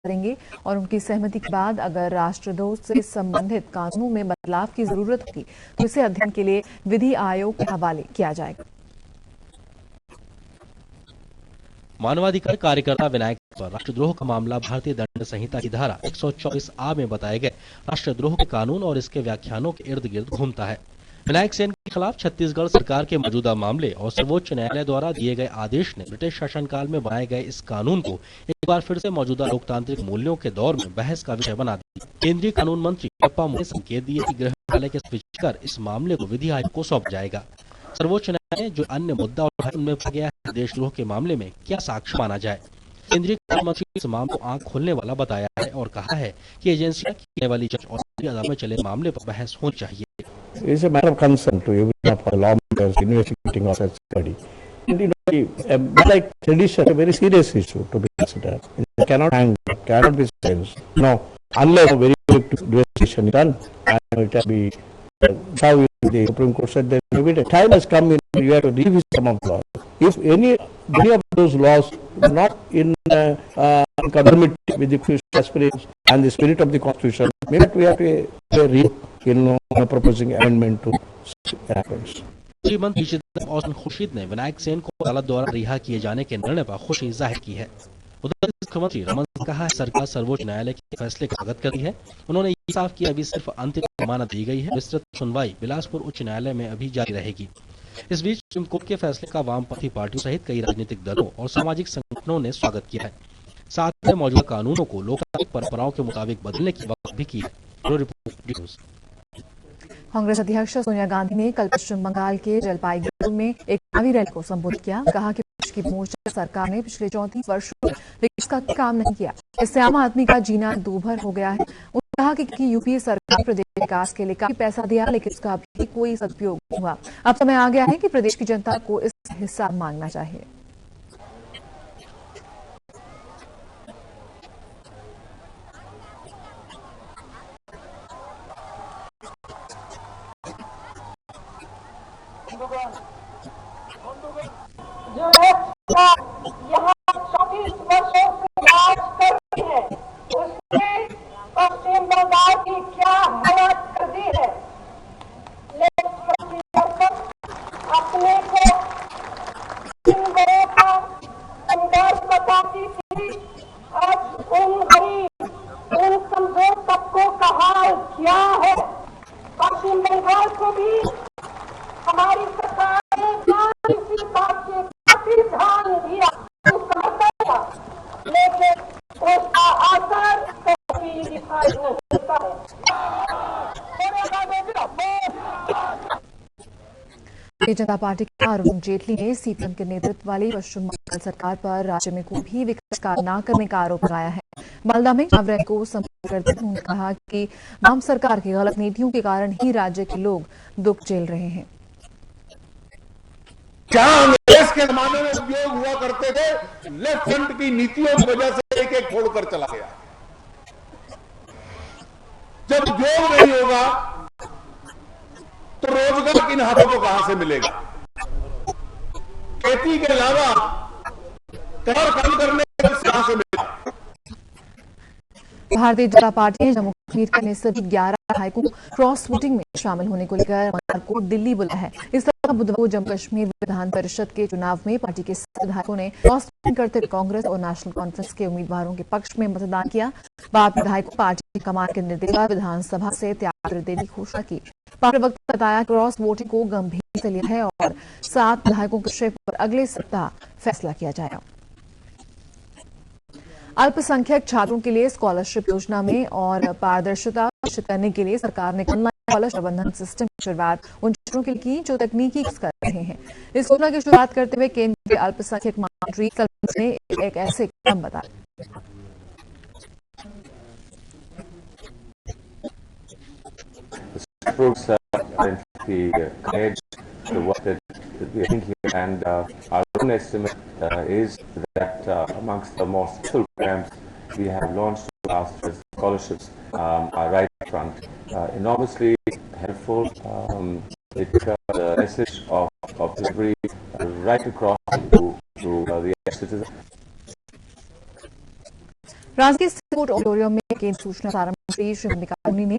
करेंगे और उनकी सहमति के बाद अगर राष्ट्रद्रोह से संबंधित कानूनों में बदलाव की जरूरत होगी तो इसे अध्ययन के लिए विधि आयोग के हवाले किया जाएगा। मानवाधिकार कार्यकर्ता विनायक पर राष्ट्रद्रोह का मामला भारतीय दंड संहिता की धारा 124A में बताए गए राष्ट्रद्रोह के कानून और इसके व्याख्यानों के इर्द गिर्द घूमता है। विनायक सेन के खिलाफ छत्तीसगढ़ सरकार के मौजूदा मामले और सर्वोच्च न्यायालय द्वारा दिए गए आदेश ने ब्रिटिश शासनकाल में बनाए गए इस कानून को एक बार फिर से मौजूदा लोकतांत्रिक मूल्यों के दौर में बहस का विषय बना दिया। केंद्रीय कानून मंत्री पप्पा ने संकेत दिए कि गृह मंत्रालय के स्विच कर इस मामले को विधि आयोग को सौंपा जाएगा। सर्वोच्च न्यायालय जो अन्य मुद्दा उठाया उनमें कहा गया है देशद्रोह के मामले में क्या साक्ष्य माना जाए। केंद्रीय कानून मंत्री इस मामले को आंख खोलने वाला बताया है और कहा है कि एजेंसियां की वाली जज और अदालत में चले मामले पर बहस होनी चाहिए। It's a matter of concern to every of our lawmakers investigating or such study. And like tradition, a very serious issue to be considered. It cannot hang, cannot be sentenced. No, unless a very quick investigation is done, and it will be how the Supreme Court said that maybe the time has come in you have to revisit some of the laws. If any of those laws are not in conformity with the aspirations and the spirit of the Constitution, maybe we have to read proposing amendment to happens. मंत्री चिदंबरम और खुर्शीद ने विनायक सेन को अदालत द्वारा रिहा किए जाने के निर्णय पर खुशी जाहिर की है। उधर मुख्यमंत्री रमन सिंह ने कहा है सरकार सर्वोच्च न्यायालय के फैसले का स्वागत करती है। उन्होंने ये साफ किया अभी सिर्फ अंतिम जमानत दी गई है, विस्तृत सुनवाई बिलासपुर उच्च न्यायालय में अभी जारी रहेगी। इस बीच सुप्रीम कोर्ट के फैसले का वामपंथी पार्टियों सहित कई राजनीतिक दलों और सामाजिक संगठनों ने स्वागत किया है। साथ ही मौजूदा कानूनों को लोकतांत्रिक परंपराओं के मुताबिक बदलने की वक्त भी की है। कांग्रेस अध्यक्ष सोनिया गांधी ने कल पश्चिम बंगाल के जलपाईगुड़ी में एक चुनावी रैली को संबोधित किया। कहा कि देश की मोर्चा सरकार ने पिछले 34 वर्षों में विकास का काम नहीं किया, इससे आम आदमी का जीना दूभर हो गया है। उन्होंने कहा कि यूपीए सरकार प्रदेश के विकास के लिए काफी पैसा दिया लेकिन उसका भी कोई सदुपयोग नहीं हुआ। अब समय आ गया है कि प्रदेश की जनता को इस हिस्सा मांगना चाहिए। जो यहाँ 34 वर्षों से राज कर रही है उसने पश्चिम बंगाल की क्या हालत कर दी है। लेकिन अपने को इन बड़ों का संघर्ष बताती थी, आज उन गरीब उन कमजोर तबकों का हाल क्या है। पश्चिम बंगाल को भी हमारी सरकार ने इसी बात के काफी ध्यान दिया, लेकिन उसका असर कभी दिखाई नहीं देता है। भारतीय जनता पार्टी के अरुण जेटली ने सीपीएम के नेतृत्व वाली पश्चिम बंगाल सरकार पर राज्य में कोई भी विकास कार्य न करने का आरोप लगाया है। मालदा में चुनाव रैली को संबोधित करते हुए उन्होंने कहा कि वाम सरकार की गलत नीतियों के कारण ही राज्य के लोग दुख झेल रहे हैं। जहां अंग्रेज के जमाने में उपयोग हुआ करते थे, लेफ्ट फ्रंट की नीतियों की वजह से एक एक छोड़कर चला गया। जब उपयोग नहीं होगा तो रोजगार किन हाथों को कहां से मिलेगा। खेती के अलावा कर कम करने कहां से मिलेगा। भारतीय जनता पार्टी ने जम्मू कश्मीर के सभी 11 विधायकों को क्रॉस वोटिंग में शामिल होने को लेकर मंगलवार को दिल्ली बुलाया है। इस तरह बुधवार को जम्मू कश्मीर विधान परिषद के चुनाव में पार्टी के विधायकों ने क्रॉस वोटिंग करते हुए कांग्रेस और नेशनल कॉन्फ्रेंस के उम्मीदवारों के पक्ष में मतदान किया। बाद विधायकों पार्टी कमान के निर्देश पर विधानसभा से त्याग देने की घोषणा की। पार्टी प्रवक्ता ने बताया क्रॉस वोटिंग को गंभीर से लिया है और 7 विधायकों के विषय पर अगले सप्ताह फैसला किया जाएगा। अल्पसंख्यक छात्रों के लिए स्कॉलरशिप योजना में और पारदर्शिता सुनिश्चित करने के लिए सरकार ने ऑनलाइन स्कॉलरशिप प्रबंधन सिस्टम की शुरुआत उन छात्रों के लिए की जो तकनीकी कर रहे हैं। इस योजना की शुरुआत करते हुए केंद्रीय अल्पसंख्यक मंत्री ने एक ऐसे कदम बताया। The work that we are thinking, and our own estimate is that amongst the more successful programs we have launched last year, scholarships are right up front, enormously helpful. The message of delivery right across to the citizens. Ranchi के court auditorium में केंद्रीय सूचना प्रसारण मंत्री श्री मल्लिकार्जुन ने